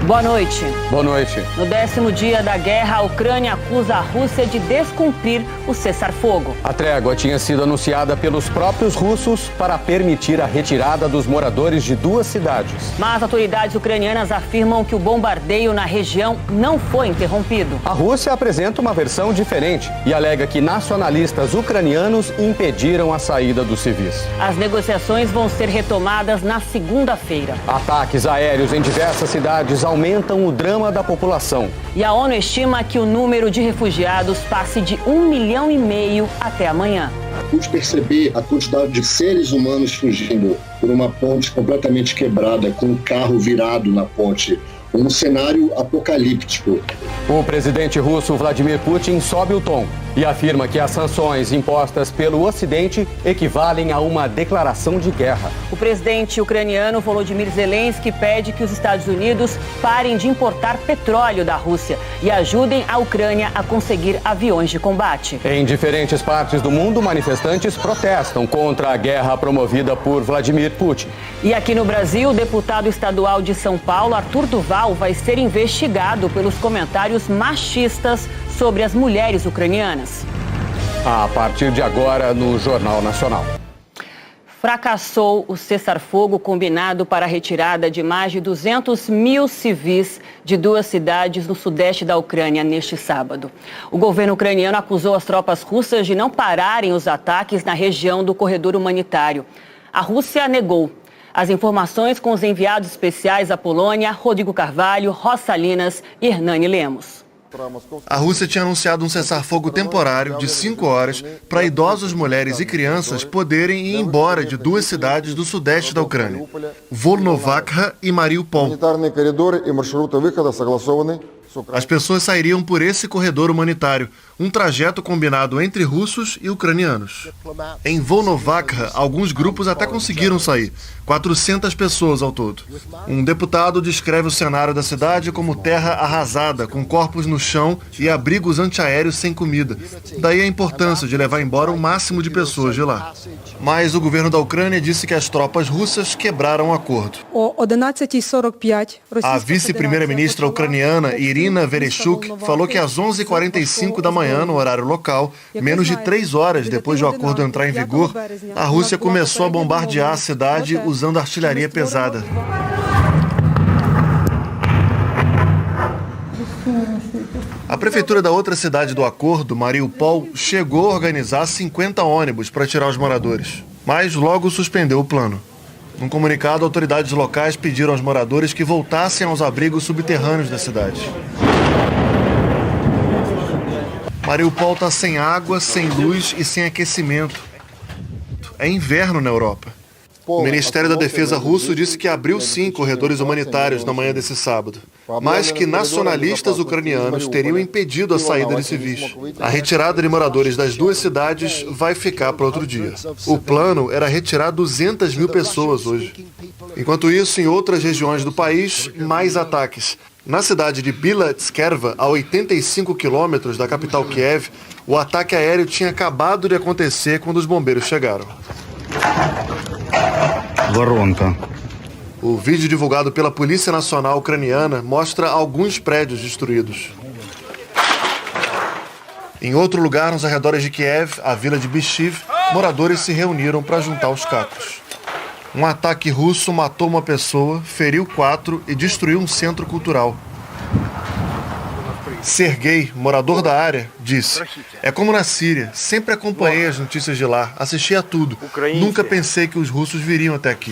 Boa noite. Boa noite. No 10º dia da guerra, a Ucrânia acusa a Rússia de descumprir o cessar-fogo. A trégua tinha sido anunciada pelos próprios russos para permitir a retirada dos moradores de 2 cidades. Mas autoridades ucranianas afirmam que o bombardeio na região não foi interrompido. A Rússia apresenta uma versão diferente e alega que nacionalistas ucranianos impediram a saída dos civis. As negociações vão ser retomadas na segunda-feira. Ataques aéreos em diversas cidades aumentam o drama da população. E a ONU estima que o número de refugiados passe de 1,5 milhão até amanhã. Vamos perceber a quantidade de seres humanos fugindo por uma ponte completamente quebrada, com um carro virado na ponte. Um cenário apocalíptico. O presidente russo Vladimir Putin sobe o tom e afirma que as sanções impostas pelo Ocidente equivalem a uma declaração de guerra. O presidente ucraniano Volodymyr Zelensky pede que os Estados Unidos parem de importar petróleo da Rússia e ajudem a Ucrânia a conseguir aviões de combate. Em diferentes partes do mundo, manifestantes protestam contra a guerra promovida por Vladimir Putin. E aqui no Brasil, o deputado estadual de São Paulo, Arthur Duval, vai ser investigado pelos comentários machistas sobre as mulheres ucranianas. A partir de agora, no Jornal Nacional. Fracassou o cessar-fogo combinado para a retirada de mais de 200 mil civis de 2 cidades no sudeste da Ucrânia neste sábado. O governo ucraniano acusou as tropas russas de não pararem os ataques na região do corredor humanitário. A Rússia negou. As informações com os enviados especiais à Polônia, Rodrigo Carvalho, Rossalinas e Hernani Lemos. A Rússia tinha anunciado um cessar-fogo temporário de 5 horas para idosos, mulheres e crianças poderem ir embora de 2 cidades do sudeste da Ucrânia, Volnovakha e Mariupol. As pessoas sairiam por esse corredor humanitário, um trajeto combinado entre russos e ucranianos. Em Volnovakha, alguns grupos até conseguiram sair, 400 pessoas ao todo. Um deputado descreve o cenário da cidade como terra arrasada, com corpos no chão e abrigos antiaéreos sem comida. Daí a importância de levar embora o máximo de pessoas de lá. Mas o governo da Ucrânia disse que as tropas russas quebraram o acordo. A vice-primeira-ministra ucraniana, Irina Vereshchuk, falou que às 11h45 da manhã, no horário local, menos de 3 horas depois do acordo entrar em vigor, a Rússia começou a bombardear a cidade usando artilharia pesada. A prefeitura da outra cidade do acordo, Mariupol, chegou a organizar 50 ônibus para tirar os moradores, mas logo suspendeu o plano. Num comunicado, autoridades locais pediram aos moradores que voltassem aos abrigos subterrâneos da cidade. Mariupol está sem água, sem luz e sem aquecimento. É inverno na Europa. O Ministério da Defesa russo disse que abriu sim corredores humanitários na manhã desse sábado, mas que nacionalistas ucranianos teriam impedido a saída de civis. A retirada de moradores das 2 cidades vai ficar para outro dia. O plano era retirar 200 mil pessoas hoje. Enquanto isso, em outras regiões do país, mais ataques. Na cidade de Bilatskeva, a 85 quilômetros da capital Kiev, o ataque aéreo tinha acabado de acontecer quando os bombeiros chegaram. O vídeo divulgado pela Polícia Nacional Ucraniana mostra alguns prédios destruídos. Em outro lugar, nos arredores de Kiev, a vila de Bishiv, moradores se reuniram para juntar os cacos. Um ataque russo matou uma pessoa, feriu 4 e destruiu um centro cultural. Sergei, morador da área, disse: "É como na Síria, sempre acompanhei as notícias de lá, assisti a tudo. Nunca pensei que os russos viriam até aqui.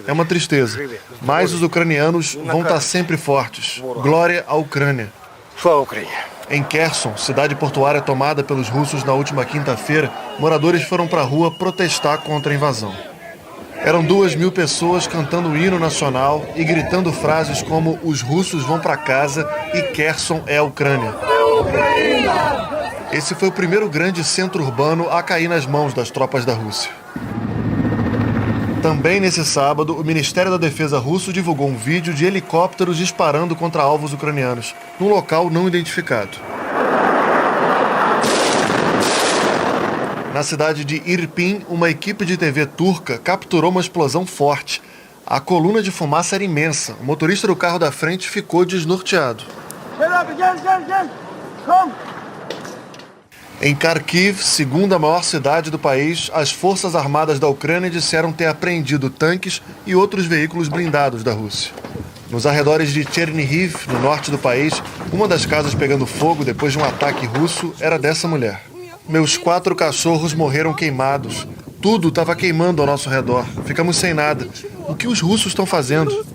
É uma tristeza, mas os ucranianos vão estar sempre fortes. Glória à Ucrânia." Em Kherson, cidade portuária tomada pelos russos na última quinta-feira, moradores foram para a rua protestar contra a invasão. Eram 2.000 pessoas cantando o hino nacional e gritando frases como "os russos vão para casa" e "Kherson é a Ucrânia". Esse foi o primeiro grande centro urbano a cair nas mãos das tropas da Rússia. Também nesse sábado, o Ministério da Defesa russo divulgou um vídeo de helicópteros disparando contra alvos ucranianos, num local não identificado. Na cidade de Irpin, uma equipe de TV turca capturou uma explosão forte. A coluna de fumaça era imensa. O motorista do carro da frente ficou desnorteado. Em Kharkiv, segunda maior cidade do país, as forças armadas da Ucrânia disseram ter apreendido tanques e outros veículos blindados da Rússia. Nos arredores de Chernihiv, no norte do país, uma das casas pegando fogo depois de um ataque russo era dessa mulher. Meus 4 cachorros morreram queimados. Tudo estava queimando ao nosso redor. Ficamos sem nada. O que os russos estão fazendo?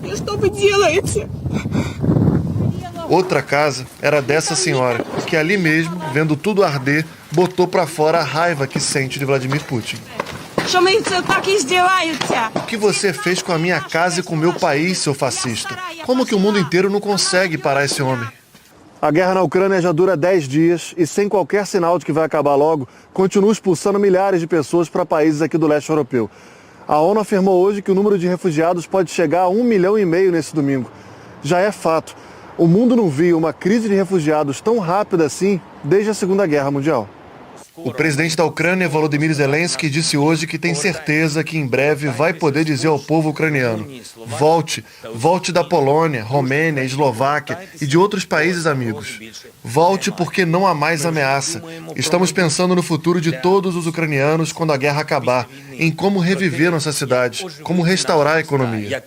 Outra casa era dessa senhora, que ali mesmo, vendo tudo arder, botou para fora a raiva que sente de Vladimir Putin. O que você fez com a minha casa e com o meu país, seu fascista? Como que o mundo inteiro não consegue parar esse homem? A guerra na Ucrânia já dura 10 dias e, sem qualquer sinal de que vai acabar logo, continua expulsando milhares de pessoas para países aqui do leste europeu. A ONU afirmou hoje que o número de refugiados pode chegar a 1,5 milhão nesse domingo. Já é fato. O mundo não viu uma crise de refugiados tão rápida assim desde a Segunda Guerra Mundial. O presidente da Ucrânia, Volodymyr Zelensky, disse hoje que tem certeza que em breve vai poder dizer ao povo ucraniano: volte, volte da Polônia, Romênia, Eslováquia e de outros países amigos. Volte porque não há mais ameaça. Estamos pensando no futuro de todos os ucranianos quando a guerra acabar, em como reviver nossas cidades, como restaurar a economia.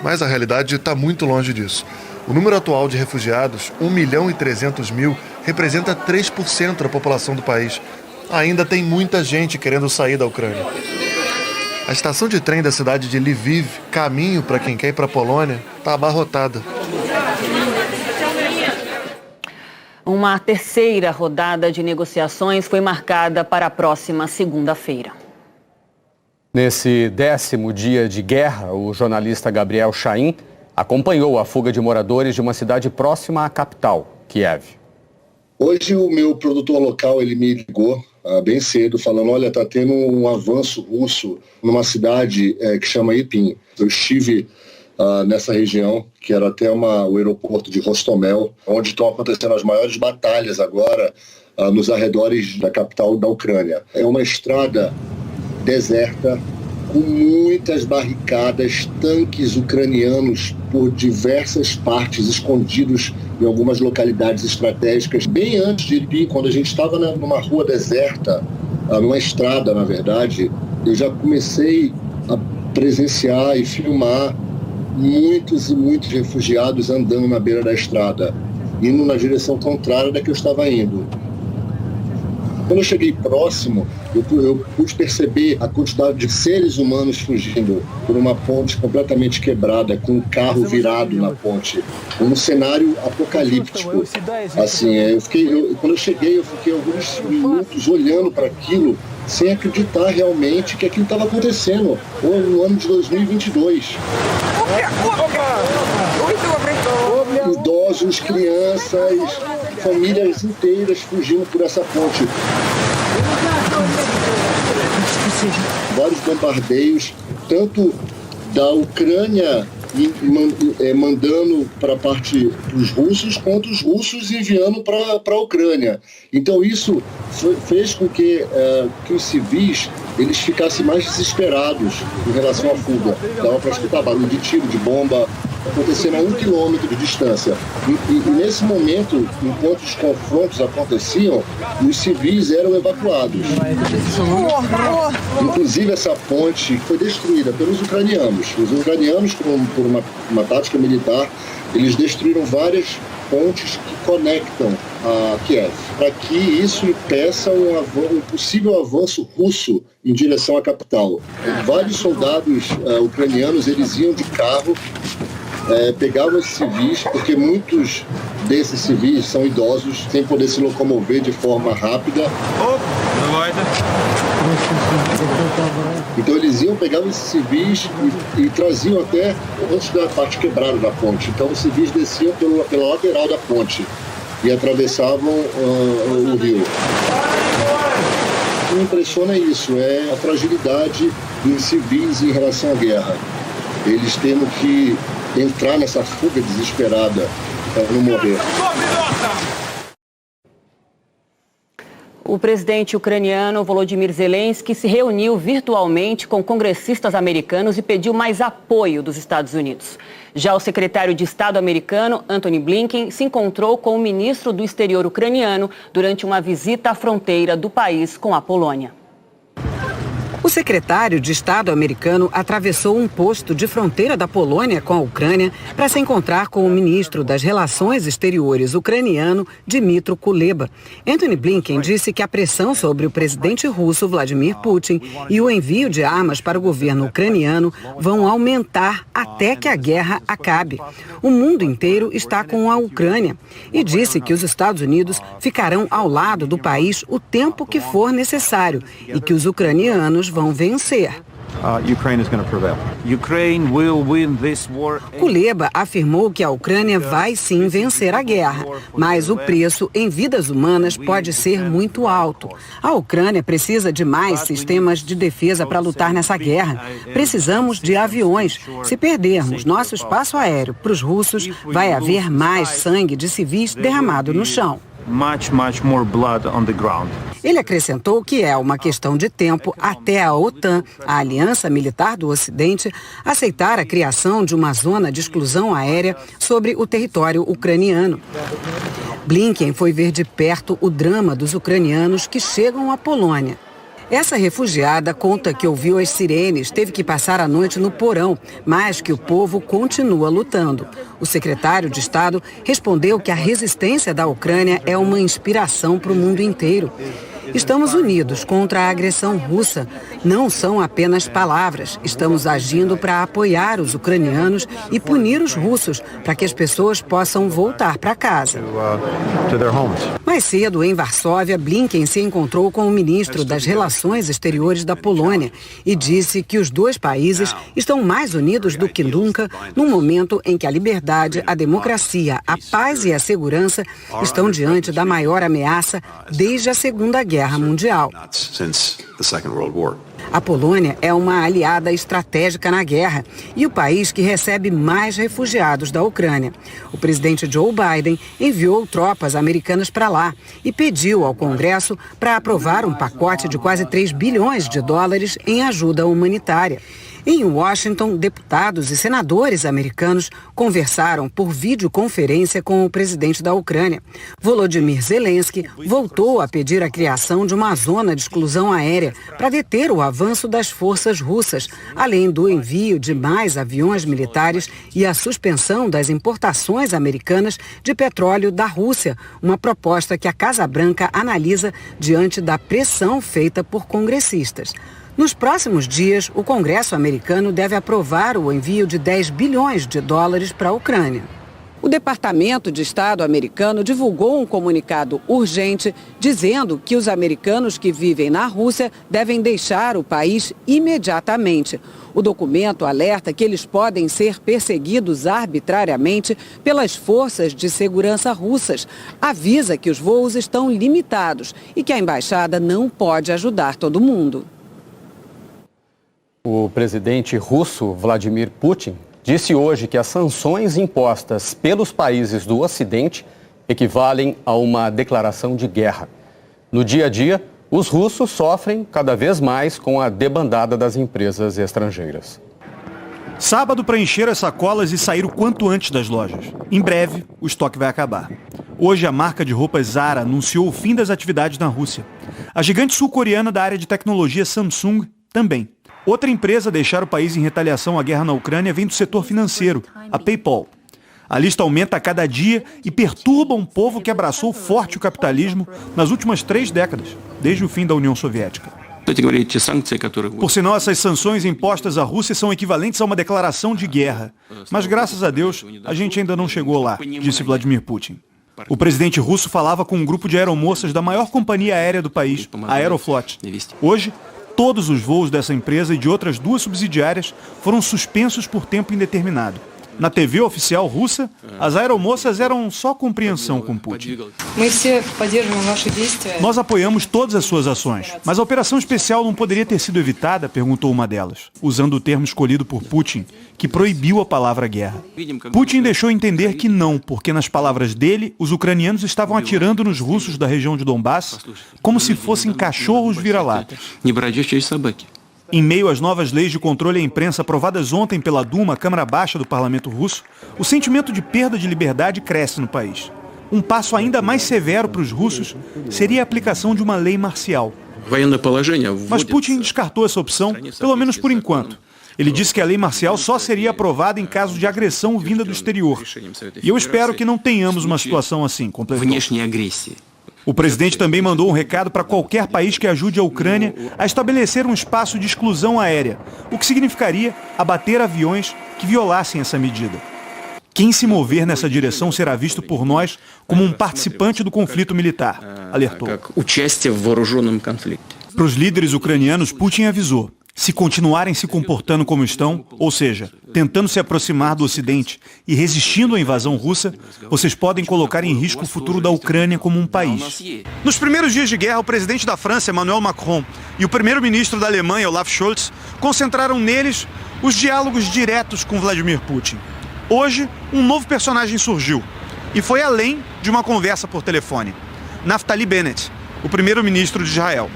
Mas a realidade está muito longe disso. O número atual de refugiados, 1.300.000, representa 3% da população do país. Ainda tem muita gente querendo sair da Ucrânia. A estação de trem da cidade de Lviv, caminho para quem quer ir para a Polônia, está abarrotada. Uma terceira rodada de negociações foi marcada para a próxima segunda-feira. Nesse 10º dia de guerra, o jornalista Gabriel Chain acompanhou a fuga de moradores de uma cidade próxima à capital, Kiev. Hoje o meu produtor local ele me ligou bem cedo falando, olha, está tendo um avanço russo numa cidade que chama Irpin. Eu estive nessa região, que era até o aeroporto de Hostomel, onde estão acontecendo as maiores batalhas agora nos arredores da capital da Ucrânia. É uma estrada deserta, com muitas barricadas, tanques ucranianos por diversas partes, escondidos em algumas localidades estratégicas. Bem antes de Irpin, quando a gente estava numa rua deserta, numa estrada, na verdade, eu já comecei a presenciar e filmar muitos e muitos refugiados andando na beira da estrada, indo na direção contrária da que eu estava indo. Quando eu cheguei próximo, eu pude perceber a quantidade de seres humanos fugindo por uma ponte completamente quebrada, com um carro virado na ponte. Um cenário apocalíptico. Assim, quando eu cheguei, eu fiquei alguns minutos olhando para aquilo, sem acreditar realmente que aquilo estava acontecendo no ano de 2022. Idosos, crianças, famílias inteiras fugindo por essa ponte. Vários bombardeios, tanto da Ucrânia mandando para a parte dos russos, quanto os russos enviando para a Ucrânia. Então isso fez com que os civis eles ficassem mais desesperados em relação à fuga. Dava para escutar barulho de tiro, de bomba, acontecendo a 1 quilômetro de distância. E nesse momento, enquanto os confrontos aconteciam, os civis eram evacuados. Inclusive essa ponte foi destruída pelos ucranianos. Os ucranianos, por uma tática militar, eles destruíram várias pontes que conectam a Kiev, para que isso impeça um possível avanço russo em direção à capital. Vários soldados ucranianos eles iam de carro, pegavam esses civis, porque muitos desses civis são idosos, sem poder se locomover de forma rápida. Então eles iam, pegavam esses civis e traziam até antes da parte quebrada da ponte. Então os civis desciam pela lateral da ponte e atravessavam o rio. O que me impressiona é isso, é a fragilidade dos civis em relação à guerra. Eles tendo que entrar nessa fuga desesperada para não morrer. O presidente ucraniano Volodymyr Zelensky se reuniu virtualmente com congressistas americanos e pediu mais apoio dos Estados Unidos. Já o secretário de Estado americano, Antony Blinken, se encontrou com o ministro do Exterior ucraniano durante uma visita à fronteira do país com a Polônia. O secretário de Estado americano atravessou um posto de fronteira da Polônia com a Ucrânia para se encontrar com o ministro das Relações Exteriores ucraniano, Dmytro Kuleba. Antony Blinken disse que a pressão sobre o presidente russo, Vladimir Putin, e o envio de armas para o governo ucraniano vão aumentar até que a guerra acabe. O mundo inteiro está com a Ucrânia e disse que os Estados Unidos ficarão ao lado do país o tempo que for necessário e que os ucranianos vão vencer. Kuleba afirmou que a Ucrânia vai sim vencer a guerra, mas o preço em vidas humanas pode ser muito alto. A Ucrânia precisa de mais sistemas de defesa para lutar nessa guerra. Precisamos de aviões. Se perdermos nosso espaço aéreo para os russos, vai haver mais sangue de civis derramado no chão. Much more blood on the ground. Ele acrescentou que é uma questão de tempo até a OTAN, a Aliança Militar do Ocidente, aceitar a criação de uma zona de exclusão aérea sobre o território ucraniano. Blinken foi ver de perto o drama dos ucranianos que chegam à Polônia. Essa refugiada conta que ouviu as sirenes, teve que passar a noite no porão, mas que o povo continua lutando. O secretário de Estado respondeu que a resistência da Ucrânia é uma inspiração para o mundo inteiro. Estamos unidos contra a agressão russa. Não são apenas palavras. Estamos agindo para apoiar os ucranianos e punir os russos para que as pessoas possam voltar para casa. Mais cedo, em Varsóvia, Blinken se encontrou com o ministro das Relações Exteriores da Polônia e disse que os dois países estão mais unidos do que nunca num momento em que a liberdade, a democracia, a paz e a segurança estão diante da maior ameaça desde a Segunda Guerra Mundial. A Polônia é uma aliada estratégica na guerra e o país que recebe mais refugiados da Ucrânia. O presidente Joe Biden enviou tropas americanas para lá e pediu ao Congresso para aprovar um pacote de quase 3 bilhões de dólares em ajuda humanitária. Em Washington, deputados e senadores americanos conversaram por videoconferência com o presidente da Ucrânia. Volodymyr Zelensky voltou a pedir a criação de uma zona de exclusão aérea para deter o avanço das forças russas, além do envio de mais aviões militares e a suspensão das importações americanas de petróleo da Rússia, uma proposta que a Casa Branca analisa diante da pressão feita por congressistas. Nos próximos dias, o Congresso americano deve aprovar o envio de 10 bilhões de dólares para a Ucrânia. O Departamento de Estado americano divulgou um comunicado urgente dizendo que os americanos que vivem na Rússia devem deixar o país imediatamente. O documento alerta que eles podem ser perseguidos arbitrariamente pelas forças de segurança russas. Avisa que os voos estão limitados e que a embaixada não pode ajudar todo mundo. O presidente russo Vladimir Putin disse hoje que as sanções impostas pelos países do Ocidente equivalem a uma declaração de guerra. No dia a dia, os russos sofrem cada vez mais com a debandada das empresas estrangeiras. Sábado para encher as sacolas e sair o quanto antes das lojas. Em breve, o estoque vai acabar. Hoje, a marca de roupas Zara anunciou o fim das atividades na Rússia. A gigante sul-coreana da área de tecnologia Samsung também. Outra empresa a deixar o país em retaliação à guerra na Ucrânia vem do setor financeiro, a PayPal. A lista aumenta a cada dia e perturba um povo que abraçou forte o capitalismo nas últimas 3 décadas, desde o fim da União Soviética. Por sinal, essas sanções impostas à Rússia são equivalentes a uma declaração de guerra. Mas, graças a Deus, a gente ainda não chegou lá, disse Vladimir Putin. O presidente russo falava com um grupo de aeromoças da maior companhia aérea do país, a Aeroflot. Hoje, todos os voos dessa empresa e de outras 2 subsidiárias foram suspensos por tempo indeterminado. Na TV oficial russa, as aeromoças eram só compreensão com Putin. Nós apoiamos todas as suas ações, mas a operação especial não poderia ter sido evitada, perguntou uma delas, usando o termo escolhido por Putin, que proibiu a palavra guerra. Putin deixou entender que não, porque nas palavras dele, os ucranianos estavam atirando nos russos da região de Donbass como se fossem cachorros vira-latas. Em meio às novas leis de controle à imprensa aprovadas ontem pela Duma, a Câmara Baixa do Parlamento Russo, o sentimento de perda de liberdade cresce no país. Um passo ainda mais severo para os russos seria a aplicação de uma lei marcial. Mas Putin descartou essa opção, pelo menos por enquanto. Ele disse que a lei marcial só seria aprovada em caso de agressão vinda do exterior. E eu espero que não tenhamos uma situação assim, completou. O presidente também mandou um recado para qualquer país que ajude a Ucrânia a estabelecer um espaço de exclusão aérea, o que significaria abater aviões que violassem essa medida. Quem se mover nessa direção será visto por nós como um participante do conflito militar, alertou. Para os líderes ucranianos, Putin avisou: se continuarem se comportando como estão, ou seja, tentando se aproximar do Ocidente e resistindo à invasão russa, vocês podem colocar em risco o futuro da Ucrânia como um país. Nos primeiros dias de guerra, o presidente da França, Emmanuel Macron, e o primeiro-ministro da Alemanha, Olaf Scholz, concentraram neles os diálogos diretos com Vladimir Putin. Hoje, um novo personagem surgiu, e foi além de uma conversa por telefone. Naftali Bennett, o primeiro-ministro de Israel.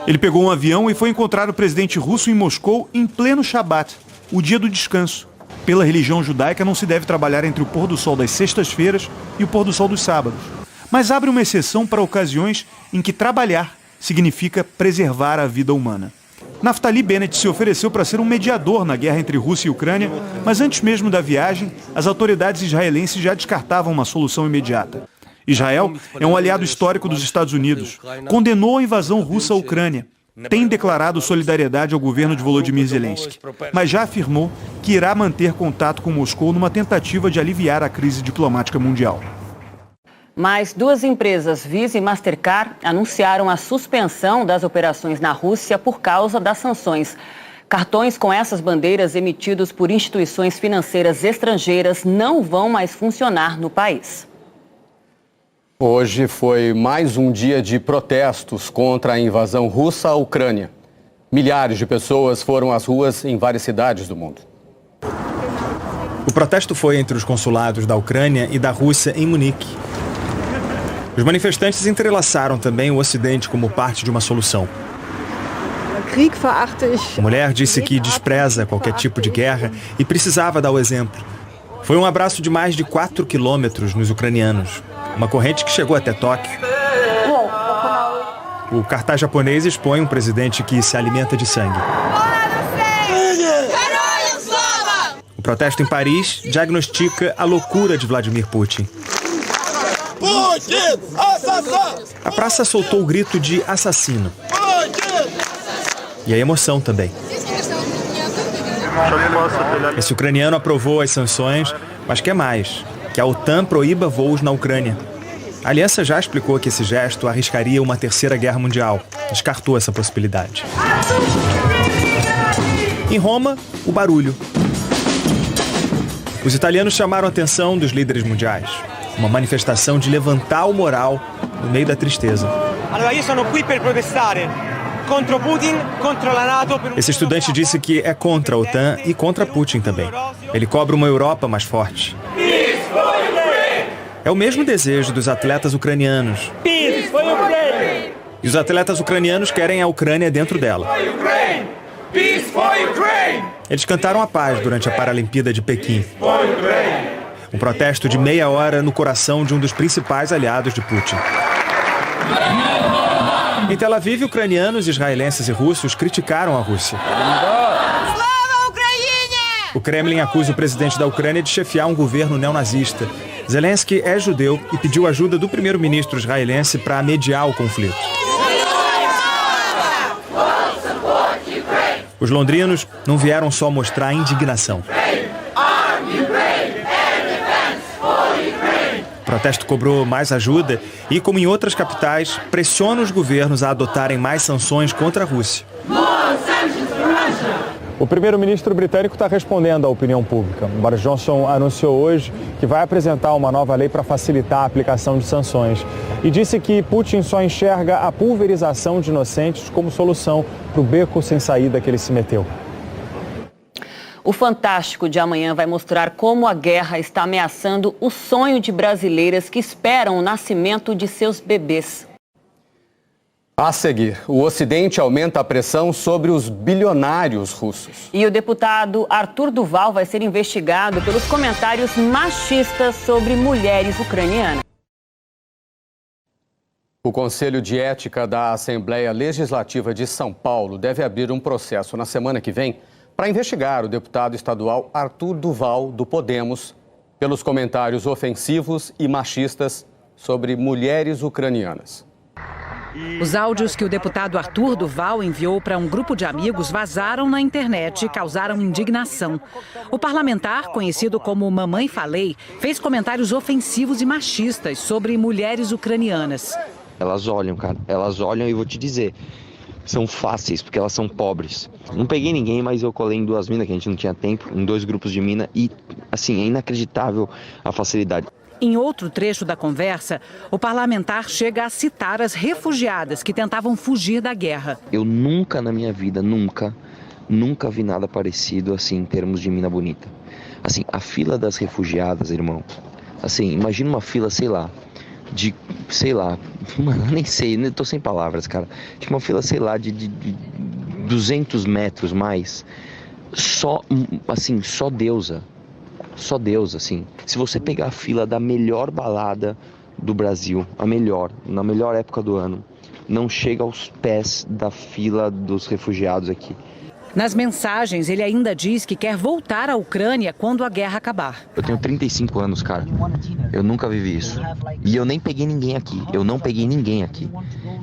Ele pegou um avião e foi encontrar o presidente russo em Moscou em pleno Shabat, o dia do descanso. Pela religião judaica, não se deve trabalhar entre o pôr do sol das sextas-feiras e o pôr do sol dos sábados. Mas abre uma exceção para ocasiões em que trabalhar significa preservar a vida humana. Naftali Bennett se ofereceu para ser um mediador na guerra entre Rússia e Ucrânia, mas antes mesmo da viagem, as autoridades israelenses já descartavam uma solução imediata. Israel é um aliado histórico dos Estados Unidos, condenou a invasão russa à Ucrânia, tem declarado solidariedade ao governo de Volodymyr Zelensky, mas já afirmou que irá manter contato com Moscou numa tentativa de aliviar a crise diplomática mundial. Mais duas empresas, Visa e Mastercard, anunciaram a suspensão das operações na Rússia por causa das sanções. Cartões com essas bandeiras emitidos por instituições financeiras estrangeiras não vão mais funcionar no país. Hoje foi mais um dia de protestos contra a invasão russa à Ucrânia. Milhares de pessoas foram às ruas em várias cidades do mundo. O protesto foi entre os consulados da Ucrânia e da Rússia em Munique. Os manifestantes entrelaçaram também o Ocidente como parte de uma solução. A mulher disse que despreza qualquer tipo de guerra e precisava dar o exemplo. Foi um abraço de mais de 4 quilômetros nos ucranianos. Uma corrente que chegou até Tóquio. O cartaz japonês expõe um presidente que se alimenta de sangue. O protesto em Paris diagnostica a loucura de Vladimir Putin. A praça soltou o grito de assassino. E a emoção também. Esse ucraniano aprovou as sanções, mas quer mais: que a OTAN proíba voos na Ucrânia. A aliança já explicou que esse gesto arriscaria uma terceira guerra mundial. Descartou essa possibilidade. Em Roma, o barulho. Os italianos chamaram a atenção dos líderes mundiais. Uma manifestação de levantar o moral no meio da tristeza. Esse estudante disse que é contra a OTAN e contra Putin também. Ele cobra uma Europa mais forte. É o mesmo desejo dos atletas ucranianos. E os atletas ucranianos querem a Ucrânia dentro dela. Eles cantaram a paz durante a Paralimpíada de Pequim. Um protesto de meia hora no coração de um dos principais aliados de Putin. Em Tel Aviv, ucranianos, israelenses e russos criticaram a Rússia. O Kremlin acusa o presidente da Ucrânia de chefiar um governo neonazista. Zelensky é judeu e pediu ajuda do primeiro-ministro israelense para mediar o conflito. Os londrinos não vieram só mostrar indignação. O protesto cobrou mais ajuda e, como em outras capitais, pressiona os governos a adotarem mais sanções contra a Rússia. O primeiro-ministro britânico está respondendo à opinião pública. Boris Johnson anunciou hoje que vai apresentar uma nova lei para facilitar a aplicação de sanções e disse que Putin só enxerga a pulverização de inocentes como solução para o beco sem saída que ele se meteu. O Fantástico de amanhã vai mostrar como a guerra está ameaçando o sonho de brasileiras que esperam o nascimento de seus bebês. A seguir, o Ocidente aumenta a pressão sobre os bilionários russos. E o deputado Arthur Duval vai ser investigado pelos comentários machistas sobre mulheres ucranianas. O Conselho de Ética da Assembleia Legislativa de São Paulo deve abrir um processo na semana que vem para investigar o deputado estadual Arthur Duval, do Podemos, pelos comentários ofensivos e machistas sobre mulheres ucranianas. Os áudios que o deputado Arthur Duval enviou para um grupo de amigos vazaram na internet e causaram indignação. O parlamentar, conhecido como Mamãe Falei, fez comentários ofensivos e machistas sobre mulheres ucranianas. Elas olham, cara. Elas olham e vou te dizer, são fáceis, porque elas são pobres. Não peguei ninguém, mas eu colei em 2 minas, que a gente não tinha tempo, em 2 grupos de mina e, assim, é inacreditável a facilidade. Em outro trecho da conversa, o parlamentar chega a citar as refugiadas que tentavam fugir da guerra. Eu nunca na minha vida, nunca vi nada parecido assim em termos de mina bonita. Assim, a fila das refugiadas, irmão. Assim, imagina uma fila, mano, nem sei, eu tô sem palavras, cara. Tipo uma fila, de 200 metros mais. Só deusa. Só Deus, assim. Se você pegar a fila da melhor balada do Brasil, na melhor época do ano, não chega aos pés da fila dos refugiados aqui. Nas mensagens, ele ainda diz que quer voltar à Ucrânia quando a guerra acabar. Eu tenho 35 anos, cara. Eu nunca vivi isso. E eu nem peguei ninguém aqui.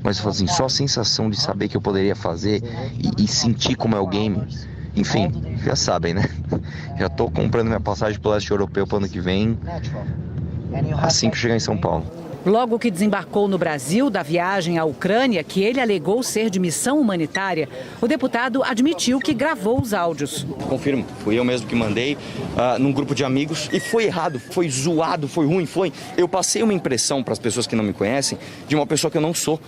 Mas eu falo assim, só a sensação de saber que eu poderia fazer e sentir como é o game. Enfim, já sabem, né? Já tô comprando minha passagem pro leste europeu pro ano que vem, assim que chegar em São Paulo. Logo que desembarcou no Brasil da viagem à Ucrânia, que ele alegou ser de missão humanitária, o deputado admitiu que gravou os áudios. Confirmo, fui eu mesmo que mandei num grupo de amigos e foi errado, foi zoado, foi ruim, Eu passei uma impressão para as pessoas que não me conhecem de uma pessoa que eu não sou.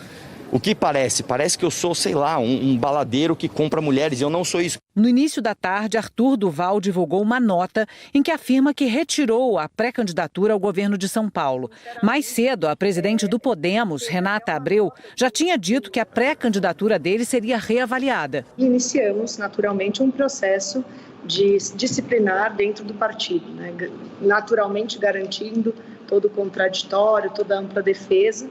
O que parece? Parece que eu sou, um baladeiro que compra mulheres e eu não sou isso. No início da tarde, Arthur Duval divulgou uma nota em que afirma que retirou a pré-candidatura ao governo de São Paulo. Mais cedo, a presidente do Podemos, Renata Abreu, já tinha dito que a pré-candidatura dele seria reavaliada. Iniciamos, naturalmente, um processo de disciplinar dentro do partido, né? Naturalmente garantindo todo o contraditório, toda a ampla defesa.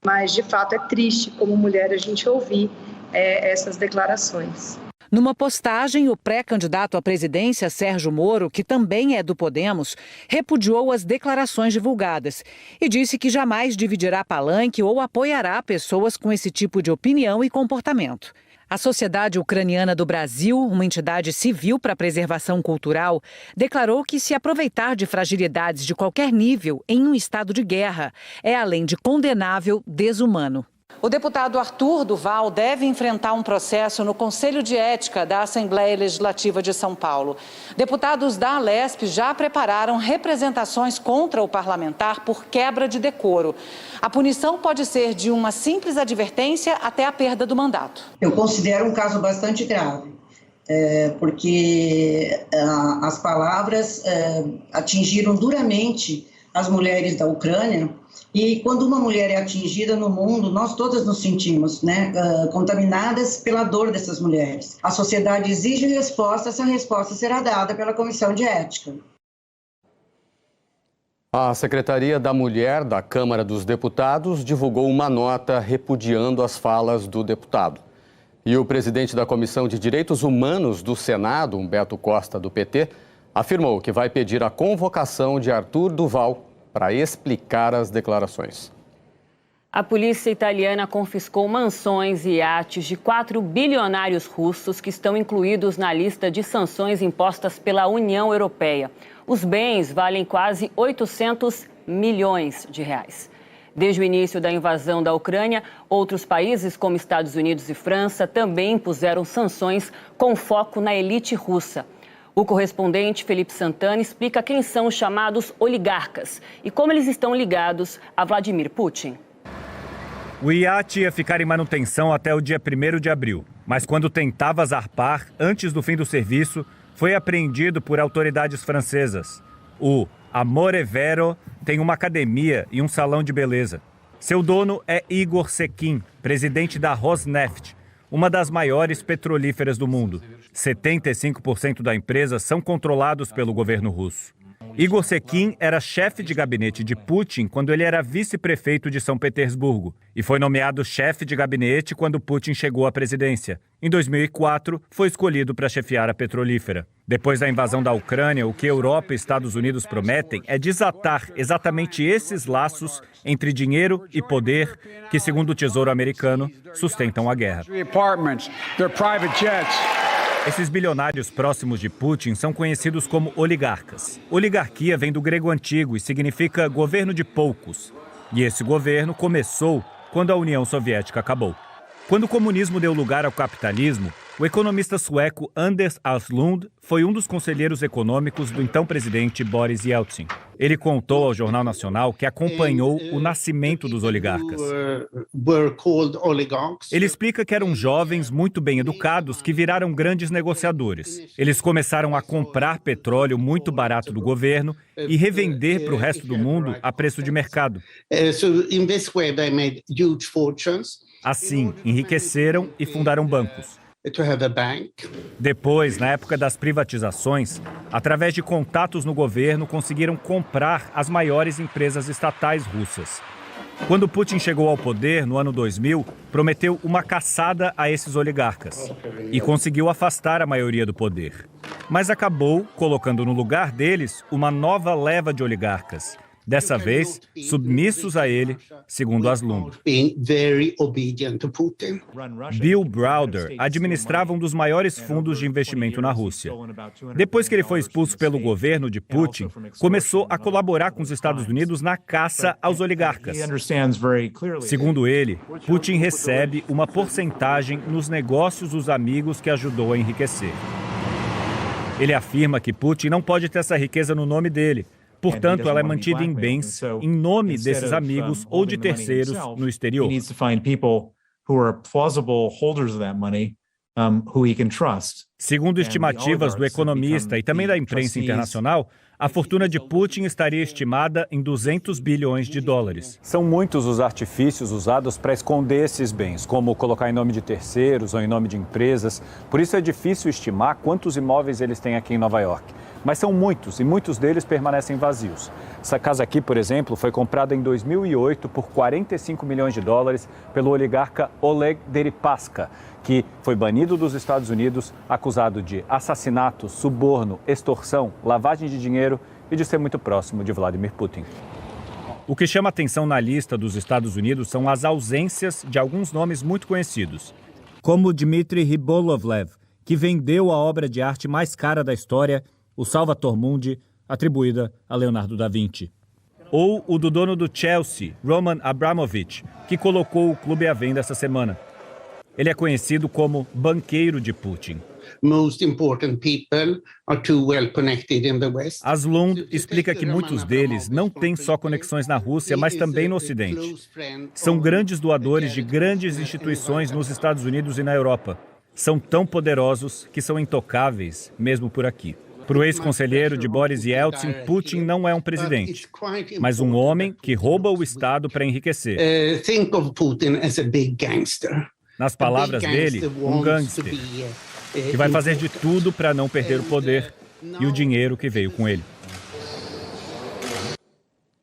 Mas, de fato, é triste, como mulher, a gente ouvir essas declarações. Numa postagem, o pré-candidato à presidência, Sérgio Moro, que também é do Podemos, repudiou as declarações divulgadas e disse que jamais dividirá palanque ou apoiará pessoas com esse tipo de opinião e comportamento. A Sociedade Ucraniana do Brasil, uma entidade civil para a preservação cultural, declarou que se aproveitar de fragilidades de qualquer nível em um estado de guerra é, além de condenável, desumano. O deputado Arthur Duval deve enfrentar um processo no Conselho de Ética da Assembleia Legislativa de São Paulo. Deputados da Alesp já prepararam representações contra o parlamentar por quebra de decoro. A punição pode ser de uma simples advertência até a perda do mandato. Eu considero um caso bastante grave, porque as palavras atingiram duramente as mulheres da Ucrânia. E quando uma mulher é atingida no mundo, nós todas nos sentimos, contaminadas pela dor dessas mulheres. A sociedade exige resposta, essa resposta será dada pela Comissão de Ética. A Secretaria da Mulher da Câmara dos Deputados divulgou uma nota repudiando as falas do deputado. E o presidente da Comissão de Direitos Humanos do Senado, Humberto Costa, do PT, afirmou que vai pedir a convocação de Arthur Duval para explicar as declarações. A polícia italiana confiscou mansões e iates de 4 bilionários russos que estão incluídos na lista de sanções impostas pela União Europeia. Os bens valem quase 800 milhões de reais. Desde o início da invasão da Ucrânia, outros países, como Estados Unidos e França, também impuseram sanções com foco na elite russa. O correspondente Felipe Santana explica quem são os chamados oligarcas e como eles estão ligados a Vladimir Putin. O iate ia ficar em manutenção até o dia 1º de abril, mas quando tentava zarpar, antes do fim do serviço, foi apreendido por autoridades francesas. O Amore Vero tem uma academia e um salão de beleza. Seu dono é Igor Sekin, presidente da Rosneft, uma das maiores petrolíferas do mundo. 75% da empresa são controlados pelo governo russo. Igor Sekin era chefe de gabinete de Putin quando ele era vice-prefeito de São Petersburgo e foi nomeado chefe de gabinete quando Putin chegou à presidência. Em 2004, foi escolhido para chefiar a petrolífera. Depois da invasão da Ucrânia, o que Europa e Estados Unidos prometem é desatar exatamente esses laços entre dinheiro e poder que, segundo o Tesouro americano, sustentam a guerra. Esses bilionários próximos de Putin são conhecidos como oligarcas. Oligarquia vem do grego antigo e significa governo de poucos. E esse governo começou quando a União Soviética acabou. Quando o comunismo deu lugar ao capitalismo, o economista sueco Anders Aslund foi um dos conselheiros econômicos do então presidente Boris Yeltsin. Ele contou ao Jornal Nacional que acompanhou o nascimento dos oligarcas. Ele explica que eram jovens muito bem educados que viraram grandes negociadores. Eles começaram a comprar petróleo muito barato do governo e revender para o resto do mundo a preço de mercado. Assim, enriqueceram e fundaram bancos. Depois, na época das privatizações, através de contatos no governo, conseguiram comprar as maiores empresas estatais russas. Quando Putin chegou ao poder, no ano 2000, prometeu uma caçada a esses oligarcas e conseguiu afastar a maioria do poder. Mas acabou colocando no lugar deles uma nova leva de oligarcas. Dessa vez, submissos a ele, segundo Aslund. Bill Browder administrava um dos maiores fundos de investimento na Rússia. Depois que ele foi expulso pelo governo de Putin, começou a colaborar com os Estados Unidos na caça aos oligarcas. Segundo ele, Putin recebe uma porcentagem nos negócios dos amigos que ajudou a enriquecer. Ele afirma que Putin não pode ter essa riqueza no nome dele. Portanto, ela é mantida em bens em nome desses amigos ou de terceiros no exterior. Segundo estimativas do economista e também da imprensa internacional, a fortuna de Putin estaria estimada em 200 bilhões de dólares. São muitos os artifícios usados para esconder esses bens, como colocar em nome de terceiros ou em nome de empresas. Por isso é difícil estimar quantos imóveis eles têm aqui em Nova York. Mas são muitos, e muitos deles permanecem vazios. Essa casa aqui, por exemplo, foi comprada em 2008 por 45 milhões de dólares pelo oligarca Oleg Deripaska, que foi banido dos Estados Unidos, acusado de assassinato, suborno, extorsão, lavagem de dinheiro e de ser muito próximo de Vladimir Putin. O que chama atenção na lista dos Estados Unidos são as ausências de alguns nomes muito conhecidos, como Dmitry Rybolovlev, que vendeu a obra de arte mais cara da história, o Salvator Mundi, atribuída a Leonardo da Vinci. Ou o do dono do Chelsea, Roman Abramovich, que colocou o clube à venda essa semana. Ele é conhecido como banqueiro de Putin. Aslund explica que muitos deles não têm só conexões na Rússia, mas também no Ocidente. São grandes doadores de grandes instituições nos Estados Unidos e na Europa. São tão poderosos que são intocáveis, mesmo por aqui. Para o ex-conselheiro de Boris Yeltsin, Putin não é um presidente, mas um homem que rouba o Estado para enriquecer. Nas palavras dele, um gangster, que vai fazer de tudo para não perder o poder e o dinheiro que veio com ele.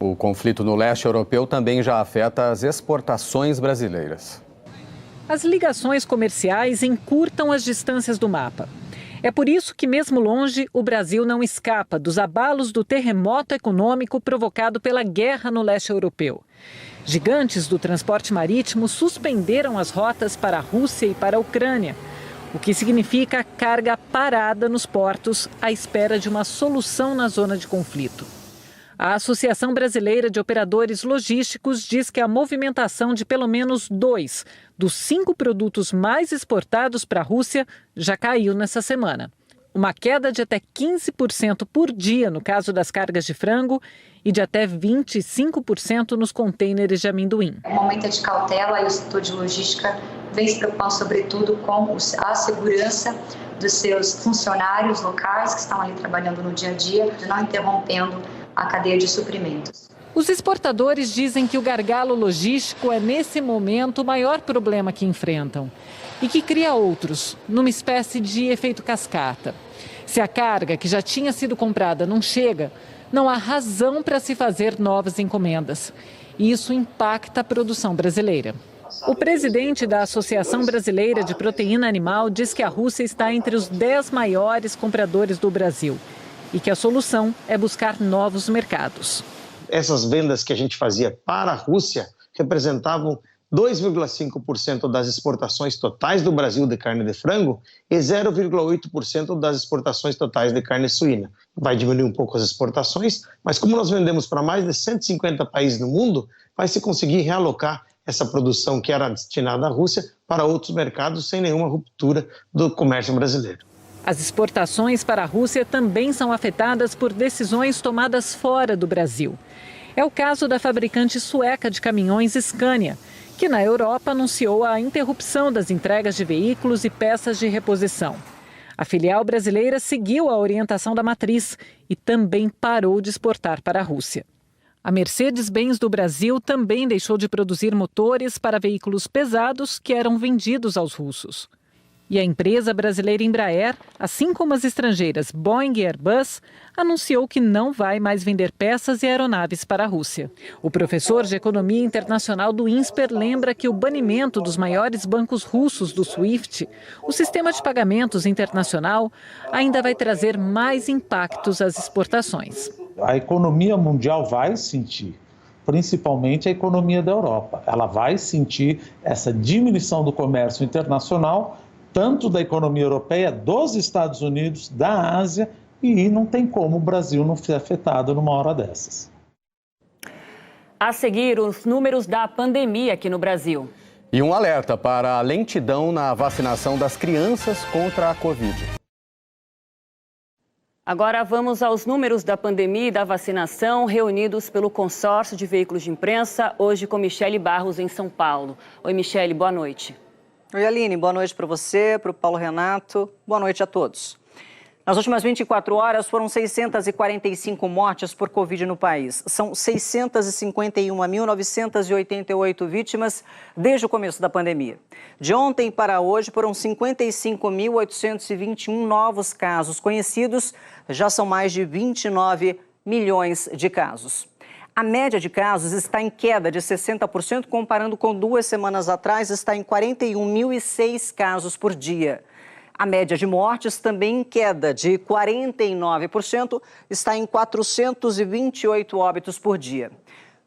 O conflito no leste europeu também já afeta as exportações brasileiras. As ligações comerciais encurtam as distâncias do mapa. É por isso que, mesmo longe, o Brasil não escapa dos abalos do terremoto econômico provocado pela guerra no leste europeu. Gigantes do transporte marítimo suspenderam as rotas para a Rússia e para a Ucrânia, o que significa carga parada nos portos à espera de uma solução na zona de conflito. A Associação Brasileira de Operadores Logísticos diz que a movimentação de pelo menos 2 dos 5 produtos mais exportados para a Rússia já caiu nessa semana. Uma queda de até 15% por dia no caso das cargas de frango e de até 25% nos contêineres de amendoim. O momento é de cautela e o setor de logística vem se preocupando sobretudo com a segurança dos seus funcionários locais que estão ali trabalhando no dia a dia, não interrompendo a cadeia de suprimentos. Os exportadores dizem que o gargalo logístico é, nesse momento, o maior problema que enfrentam e que cria outros, numa espécie de efeito cascata. Se a carga que já tinha sido comprada não chega, não há razão para se fazer novas encomendas. E isso impacta a produção brasileira. O presidente da Associação Brasileira de Proteína Animal diz que a Rússia está entre os 10 maiores compradores do Brasil e que a solução é buscar novos mercados. Essas vendas que a gente fazia para a Rússia representavam 2,5% das exportações totais do Brasil de carne de frango e 0,8% das exportações totais de carne suína. Vai diminuir um pouco as exportações, mas como nós vendemos para mais de 150 países no mundo, vai se conseguir realocar essa produção que era destinada à Rússia para outros mercados sem nenhuma ruptura do comércio brasileiro. As exportações para a Rússia também são afetadas por decisões tomadas fora do Brasil. É o caso da fabricante sueca de caminhões Scania, que na Europa anunciou a interrupção das entregas de veículos e peças de reposição. A filial brasileira seguiu a orientação da matriz e também parou de exportar para a Rússia. A Mercedes-Benz do Brasil também deixou de produzir motores para veículos pesados que eram vendidos aos russos. E a empresa brasileira Embraer, assim como as estrangeiras Boeing e Airbus, anunciou que não vai mais vender peças e aeronaves para a Rússia. O professor de Economia Internacional do INSPER lembra que o banimento dos maiores bancos russos do SWIFT, o sistema de pagamentos internacional, ainda vai trazer mais impactos às exportações. A economia mundial vai sentir, principalmente a economia da Europa. Ela vai sentir essa diminuição do comércio internacional, tanto da economia europeia, dos Estados Unidos, da Ásia, e não tem como o Brasil não ser afetado numa hora dessas. A seguir, os números da pandemia aqui no Brasil. E um alerta para a lentidão na vacinação das crianças contra a Covid. Agora vamos aos números da pandemia e da vacinação reunidos pelo Consórcio de Veículos de Imprensa, hoje com Michele Barros, em São Paulo. Oi, Michele, boa noite. Oi, Aline, boa noite para você, para o Paulo Renato, boa noite a todos. Nas últimas 24 horas foram 645 mortes por Covid no país. São 651.988 vítimas desde o começo da pandemia. De ontem para hoje foram 55.821 novos casos conhecidos, já são mais de 29 milhões de casos. A média de casos está em queda de 60%, comparando com 2 semanas atrás, está em 41.006 casos por dia. A média de mortes também em queda de 49%, está em 428 óbitos por dia.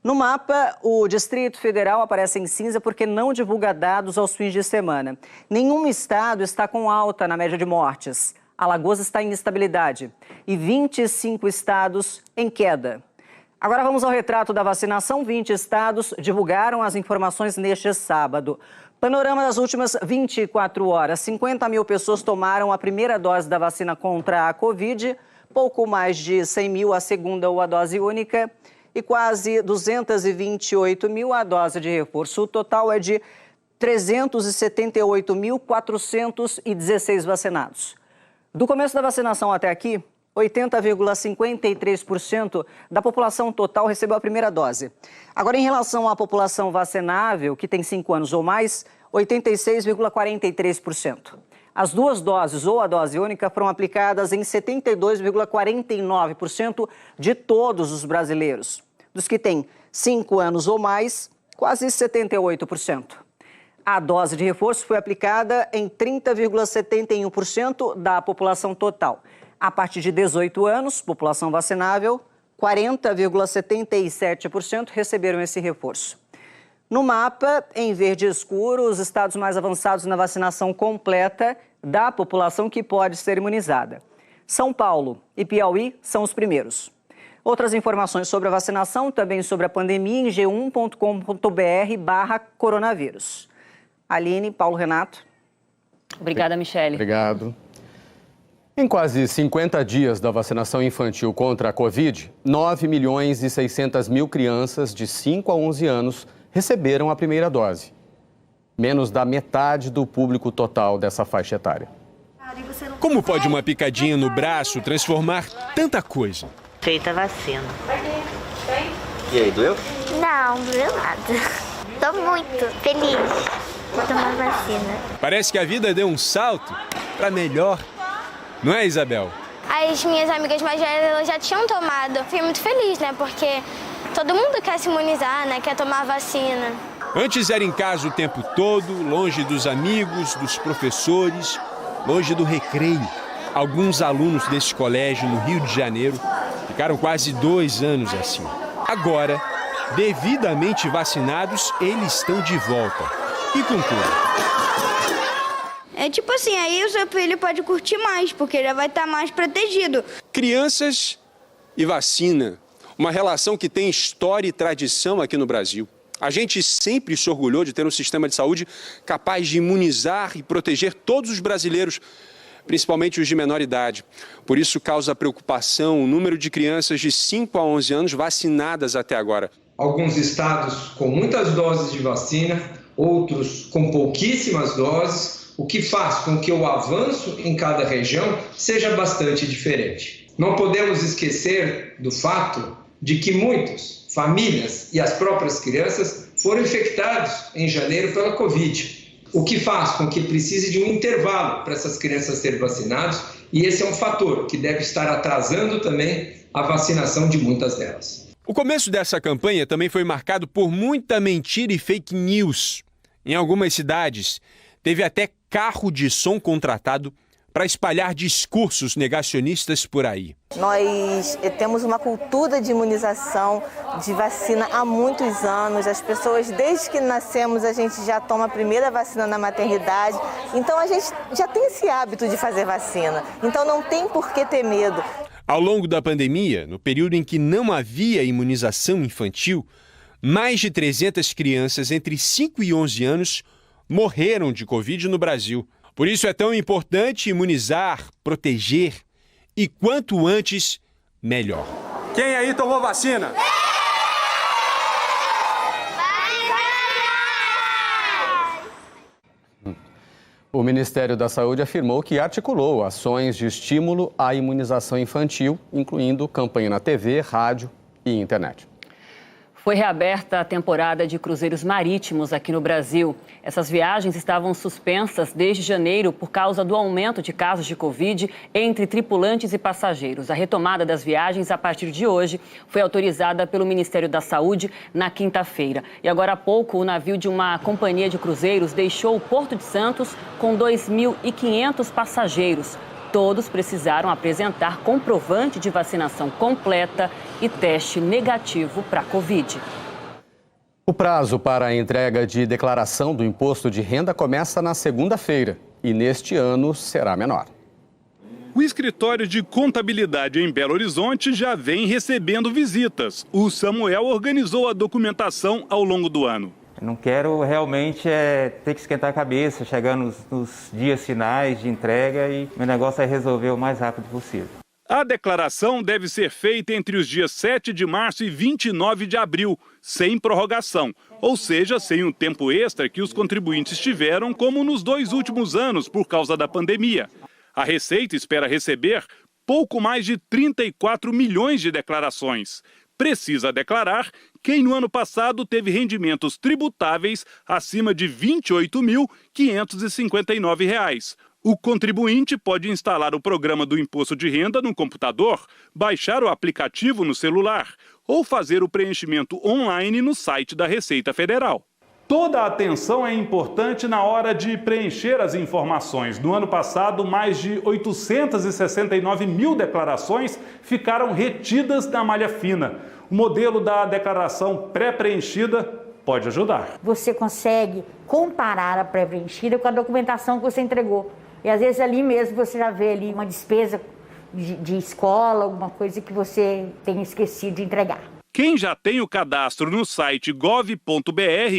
No mapa, o Distrito Federal aparece em cinza porque não divulga dados aos fins de semana. Nenhum estado está com alta na média de mortes. Alagoas está em estabilidade e 25 estados em queda. Agora vamos ao retrato da vacinação. 20 estados divulgaram as informações neste sábado. Panorama das últimas 24 horas. 50 mil pessoas tomaram a primeira dose da vacina contra a Covid, pouco mais de 100 mil a segunda ou a dose única e quase 228 mil a dose de reforço. O total é de 378.416 vacinados. Do começo da vacinação até aqui, 80,53% da população total recebeu a primeira dose. Agora, em relação à população vacinável, que tem 5 anos ou mais, 86,43%. As 2 doses ou a dose única foram aplicadas em 72,49% de todos os brasileiros. Dos que têm 5 anos ou mais, quase 78%. A dose de reforço foi aplicada em 30,71% da população total. A partir de 18 anos, população vacinável, 40,77% receberam esse reforço. No mapa, em verde escuro, os estados mais avançados na vacinação completa da população que pode ser imunizada. São Paulo e Piauí são os primeiros. Outras informações sobre a vacinação, também sobre a pandemia, em g1.com.br/coronavírus. Aline, Paulo Renato. Obrigada, Michele. Obrigado. Em quase 50 dias da vacinação infantil contra a Covid, 9.600.000 crianças de 5 a 11 anos receberam a primeira dose. Menos da metade do público total dessa faixa etária. Como pode uma picadinha no braço transformar tanta coisa? Feita a vacina. E aí, doeu? Não, doeu nada. Tô muito feliz de tomar vacina. Parece que a vida deu um salto para melhor. Não é, Isabel? As minhas amigas mais velhas elas já tinham tomado. Fiquei muito feliz, né? Porque todo mundo quer se imunizar, né? Quer tomar vacina. Antes era em casa o tempo todo, longe dos amigos, dos professores, longe do recreio. Alguns alunos desse colégio no Rio de Janeiro ficaram quase 2 anos assim. Agora, devidamente vacinados, eles estão de volta. E com tudo. É tipo assim, aí o seu filho pode curtir mais, porque já vai estar mais protegido. Crianças e vacina, uma relação que tem história e tradição aqui no Brasil. A gente sempre se orgulhou de ter um sistema de saúde capaz de imunizar e proteger todos os brasileiros, principalmente os de menor idade. Por isso causa preocupação o número de crianças de 5 a 11 anos vacinadas até agora. Alguns estados com muitas doses de vacina, outros com pouquíssimas doses, o que faz com que o avanço em cada região seja bastante diferente. Não podemos esquecer do fato de que muitos, famílias e as próprias crianças foram infectados em janeiro pela Covid, o que faz com que precise de um intervalo para essas crianças serem vacinadas, e esse é um fator que deve estar atrasando também a vacinação de muitas delas. O começo dessa campanha também foi marcado por muita mentira e fake news. Em algumas cidades, teve até carro de som contratado para espalhar discursos negacionistas por aí. Nós temos uma cultura de imunização, de vacina há muitos anos. As pessoas, desde que nascemos, a gente já toma a primeira vacina na maternidade. Então a gente já tem esse hábito de fazer vacina. Então não tem por que ter medo. Ao longo da pandemia, no período em que não havia imunização infantil, mais de 300 crianças entre 5 e 11 anos morreram de Covid no Brasil. Por isso é tão importante imunizar, proteger e quanto antes, melhor. Quem aí tomou vacina? O Ministério da Saúde afirmou que articulou ações de estímulo à imunização infantil, incluindo campanha na TV, rádio e internet. Foi reaberta a temporada de cruzeiros marítimos aqui no Brasil. Essas viagens estavam suspensas desde janeiro por causa do aumento de casos de Covid entre tripulantes e passageiros. A retomada das viagens a partir de hoje foi autorizada pelo Ministério da Saúde na quinta-feira. E agora há pouco, o navio de uma companhia de cruzeiros deixou o Porto de Santos com 2.500 passageiros. Todos precisaram apresentar comprovante de vacinação completa e teste negativo para a Covid. O prazo para a entrega de declaração do imposto de renda começa na segunda-feira e neste ano será menor. O escritório de contabilidade em Belo Horizonte já vem recebendo visitas. O Samuel organizou a documentação ao longo do ano. Não quero realmente ter que esquentar a cabeça, chegar nos dias finais de entrega e meu negócio é resolver o mais rápido possível. A declaração deve ser feita entre os dias 7 de março e 29 de abril, sem prorrogação, ou seja, sem um tempo extra que os contribuintes tiveram, como nos 2 últimos anos por causa da pandemia. A Receita espera receber pouco mais de 34 milhões de declarações. Precisa declarar quem no ano passado teve rendimentos tributáveis acima de R$ 28.559. O contribuinte pode instalar o programa do imposto de renda no computador, baixar o aplicativo no celular ou fazer o preenchimento online no site da Receita Federal. Toda a atenção é importante na hora de preencher as informações. No ano passado, mais de 869 mil declarações ficaram retidas na malha fina. O modelo da declaração pré-preenchida pode ajudar. Você consegue comparar a pré-preenchida com a documentação que você entregou. E às vezes ali mesmo você já vê ali uma despesa de escola, alguma coisa que você tenha esquecido de entregar. Quem já tem o cadastro no site gov.br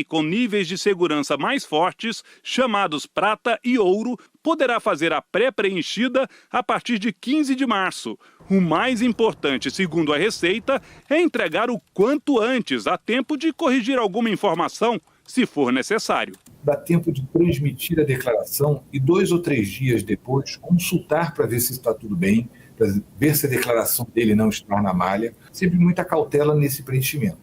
com níveis de segurança mais fortes, chamados prata e ouro, poderá fazer a pré-preenchida a partir de 15 de março. O mais importante, segundo a Receita, é entregar o quanto antes, a tempo de corrigir alguma informação, se for necessário. Dá tempo de transmitir a declaração e 2 ou 3 dias depois consultar para ver se está tudo bem, para ver se a declaração dele não está na malha. Sempre muita cautela nesse preenchimento.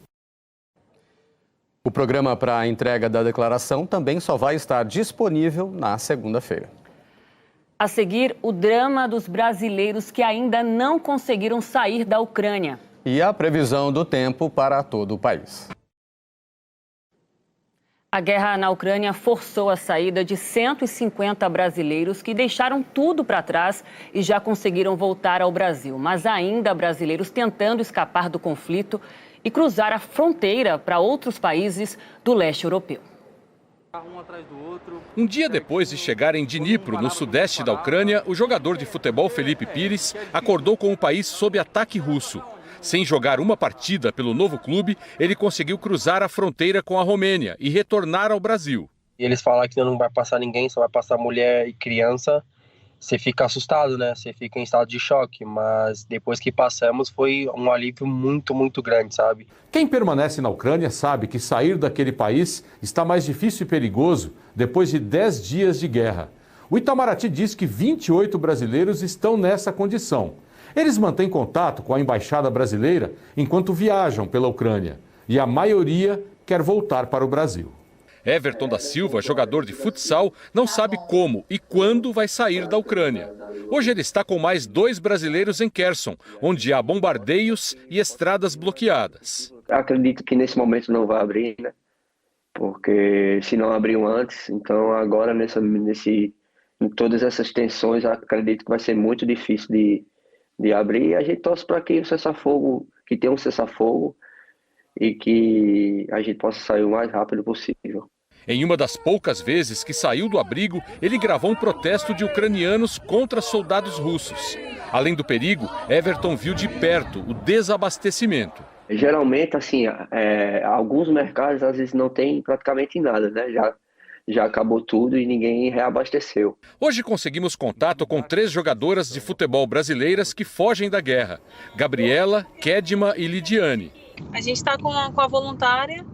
O programa para a entrega da declaração também só vai estar disponível na segunda-feira. A seguir, o drama dos brasileiros que ainda não conseguiram sair da Ucrânia. E a previsão do tempo para todo o país. A guerra na Ucrânia forçou a saída de 150 brasileiros que deixaram tudo para trás e já conseguiram voltar ao Brasil. Mas ainda há brasileiros tentando escapar do conflito e cruzar a fronteira para outros países do leste europeu. Um dia depois de chegar em Dnipro, no sudeste da Ucrânia, o jogador de futebol Felipe Pires acordou com o país sob ataque russo. Sem jogar uma partida pelo novo clube, ele conseguiu cruzar a fronteira com a Romênia e retornar ao Brasil. Eles falam que não vai passar ninguém, só vai passar mulher e criança. Você fica assustado, né? Você fica em estado de choque, mas depois que passamos foi um alívio muito, muito grande, sabe? Quem permanece na Ucrânia sabe que sair daquele país está mais difícil e perigoso depois de 10 dias de guerra. O Itamaraty diz que 28 brasileiros estão nessa condição. Eles mantêm contato com a embaixada brasileira enquanto viajam pela Ucrânia. E a maioria quer voltar para o Brasil. Everton da Silva, jogador de futsal, não sabe como e quando vai sair da Ucrânia. Hoje ele está com mais 2 brasileiros em Kherson, onde há bombardeios e estradas bloqueadas. Acredito que nesse momento não vai abrir, né? Porque se não abriu antes, então agora em todas essas tensões, acredito que vai ser muito difícil de abrir. E a gente torce para que o cessar-fogo, que tenha um cessar-fogo e que a gente possa sair o mais rápido possível. Em uma das poucas vezes que saiu do abrigo, ele gravou um protesto de ucranianos contra soldados russos. Além do perigo, Everton viu de perto o desabastecimento. Geralmente, assim, alguns mercados às vezes não tem praticamente nada, né? Já acabou tudo e ninguém reabasteceu. Hoje conseguimos contato com 3 jogadoras de futebol brasileiras que fogem da guerra: Gabriela, Kedma e Lidiane. A gente está com a voluntária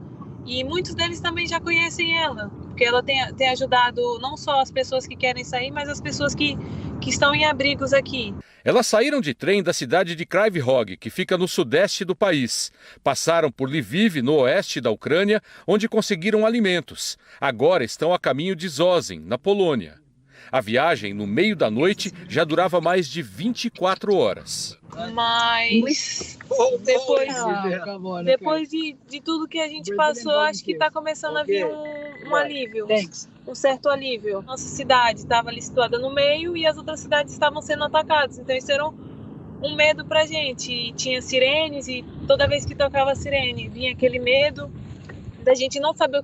e muitos deles também já conhecem ela, porque ela tem ajudado não só as pessoas que querem sair, mas as pessoas que estão em abrigos aqui. Elas saíram de trem da cidade de Kryvyi Rog, que fica no sudeste do país. Passaram por Lviv, no oeste da Ucrânia, onde conseguiram alimentos. Agora estão a caminho de Zozin, na Polônia. A viagem, no meio da noite, já durava mais de 24 horas. Mas depois de tudo que a gente passou, acho que está começando a vir um alívio, um certo alívio. Nossa cidade estava ali situada no meio e as outras cidades estavam sendo atacadas, então isso era um medo pra gente. E tinha sirenes e toda vez que tocava a sirene vinha aquele medo da gente não saber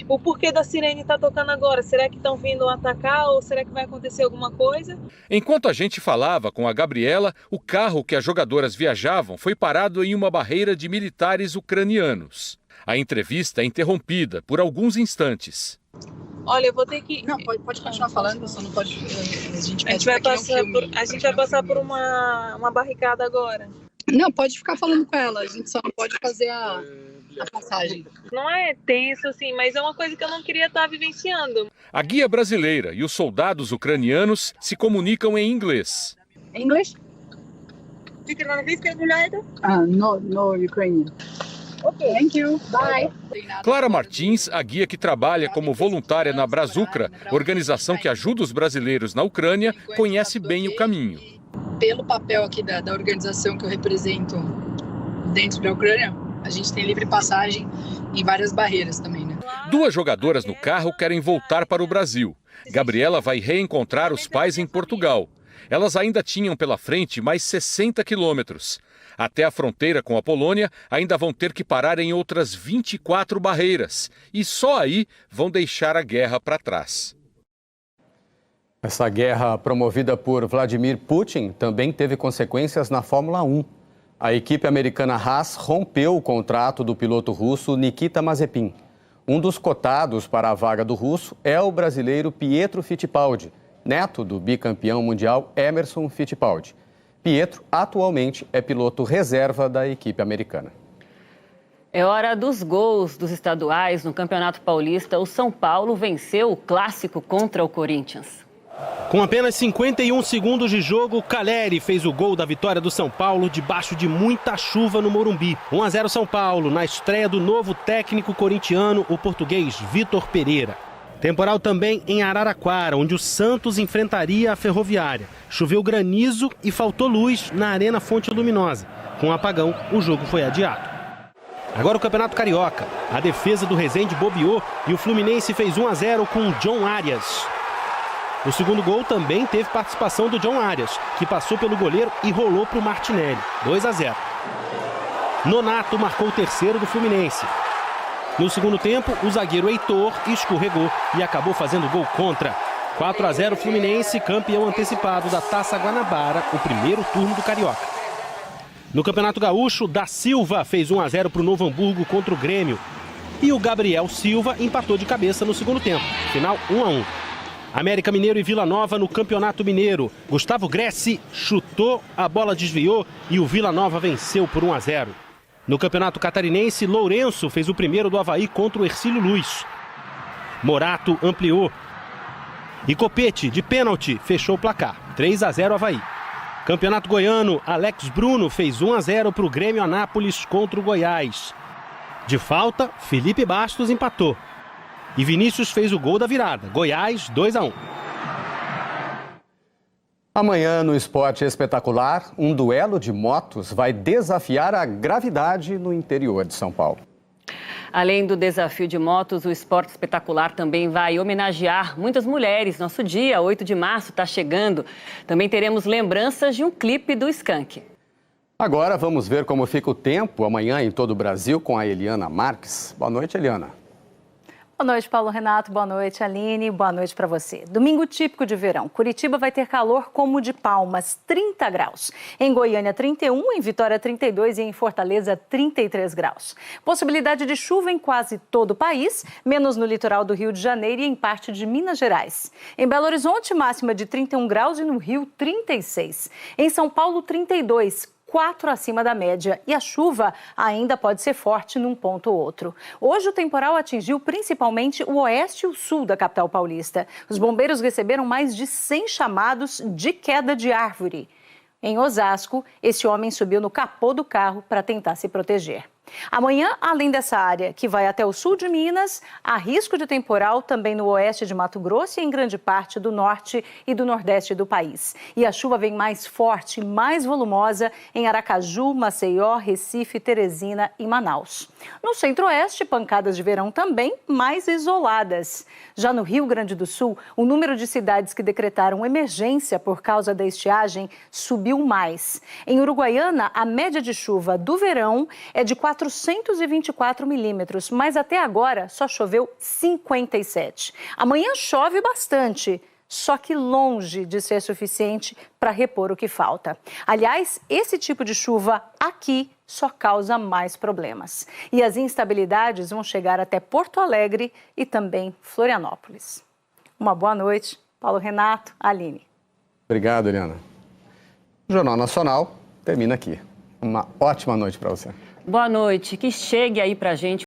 o porquê da sirene está tocando agora. Será que estão vindo atacar ou será que vai acontecer alguma coisa? Enquanto a gente falava com a Gabriela, o carro que as jogadoras viajavam foi parado em uma barreira de militares ucranianos. A entrevista é interrompida por alguns instantes. Olha, eu vou ter que... Não, pode continuar falando, você não pode... A gente vai passar por uma barricada agora. Não, pode ficar falando com ela, a gente só não pode fazer a passagem. Não é tenso assim, mas é uma coisa que eu não queria estar vivenciando. A guia brasileira e os soldados ucranianos se comunicam em inglês. English? No Ukrainian. Okay. Thank you. Bye. Clara Martins, a guia que trabalha como voluntária na Brazucra, organização que ajuda os brasileiros na Ucrânia, conhece bem o caminho. Pelo papel aqui da organização que eu represento dentro da Ucrânia, a gente tem livre passagem em várias barreiras também, né? 2 jogadoras no carro querem voltar para o Brasil. Gabriela vai reencontrar os pais em Portugal. Elas ainda tinham pela frente mais 60 quilômetros. Até a fronteira com a Polônia, ainda vão ter que parar em outras 24 barreiras. E só aí vão deixar a guerra para trás. Essa guerra promovida por Vladimir Putin também teve consequências na Fórmula 1. A equipe americana Haas rompeu o contrato do piloto russo Nikita Mazepin. Um dos cotados para a vaga do russo é o brasileiro Pietro Fittipaldi, neto do bicampeão mundial Emerson Fittipaldi. Pietro atualmente é piloto reserva da equipe americana. É hora dos gols dos estaduais no Campeonato Paulista. O São Paulo venceu o clássico contra o Corinthians. Com apenas 51 segundos de jogo, Calleri fez o gol da vitória do São Paulo debaixo de muita chuva no Morumbi. 1-0 São Paulo, na estreia do novo técnico corintiano, o português Vitor Pereira. Temporal também em Araraquara, onde o Santos enfrentaria a Ferroviária. Choveu granizo e faltou luz na Arena Fonte Luminosa. Com um apagão, o jogo foi adiado. Agora o Campeonato Carioca. A defesa do Resende bobeou e o Fluminense fez 1-0 com John Arias. O segundo gol também teve participação do John Arias, que passou pelo goleiro e rolou para o Martinelli. 2-0. Nonato marcou o terceiro do Fluminense. No segundo tempo, o zagueiro Heitor escorregou e acabou fazendo gol contra. 4-0 Fluminense, campeão antecipado da Taça Guanabara, o primeiro turno do Carioca. No Campeonato Gaúcho, Da Silva fez 1-0 para o Novo Hamburgo contra o Grêmio. E o Gabriel Silva empatou de cabeça no segundo tempo. Final 1-1. América Mineiro e Vila Nova no Campeonato Mineiro. Gustavo Gressi chutou, a bola desviou e o Vila Nova venceu por 1-0. No Campeonato Catarinense, Lourenço fez o primeiro do Avaí contra o Hercílio Luz. Morato ampliou. E Copete, de pênalti, fechou o placar. 3-0 Avaí. Campeonato Goiano, Alex Bruno fez 1-0 para o Grêmio Anápolis contra o Goiás. De falta, Felipe Bastos empatou. E Vinícius fez o gol da virada. Goiás, 2-1. Amanhã, no Esporte Espetacular, um duelo de motos vai desafiar a gravidade no interior de São Paulo. Além do desafio de motos, o Esporte Espetacular também vai homenagear muitas mulheres. Nosso dia, 8 de março, está chegando. Também teremos lembranças de um clipe do Skank. Agora vamos ver como fica o tempo amanhã em todo o Brasil com a Eliana Marques. Boa noite, Eliana. Boa noite, Paulo Renato. Boa noite, Aline. Boa noite para você. Domingo típico de verão. Curitiba vai ter calor como de Palmas, 30 graus. Em Goiânia, 31, em Vitória, 32 e em Fortaleza, 33 graus. Possibilidade de chuva em quase todo o país, menos no litoral do Rio de Janeiro e em parte de Minas Gerais. Em Belo Horizonte, máxima de 31 graus e no Rio, 36. Em São Paulo, 32 4 acima da média e a chuva ainda pode ser forte num ponto ou outro. Hoje o temporal atingiu principalmente o oeste e o sul da capital paulista. Os bombeiros receberam mais de 100 chamados de queda de árvore. Em Osasco, esse homem subiu no capô do carro para tentar se proteger. Amanhã, além dessa área que vai até o sul de Minas, há risco de temporal também no oeste de Mato Grosso e em grande parte do norte e do nordeste do país. E a chuva vem mais forte e mais volumosa em Aracaju, Maceió, Recife, Teresina e Manaus. No centro-oeste, pancadas de verão também mais isoladas. Já no Rio Grande do Sul, o número de cidades que decretaram emergência por causa da estiagem subiu mais. Em Uruguaiana, a média de chuva do verão é de 424 milímetros, mas até agora só choveu 57. Amanhã chove bastante, só que longe de ser suficiente para repor o que falta. Aliás, esse tipo de chuva aqui só causa mais problemas. E as instabilidades vão chegar até Porto Alegre e também Florianópolis. Uma boa noite, Paulo Renato, Aline. Obrigado, Eliana. O Jornal Nacional termina aqui. Uma ótima noite para você. Boa noite. Que chegue aí pra gente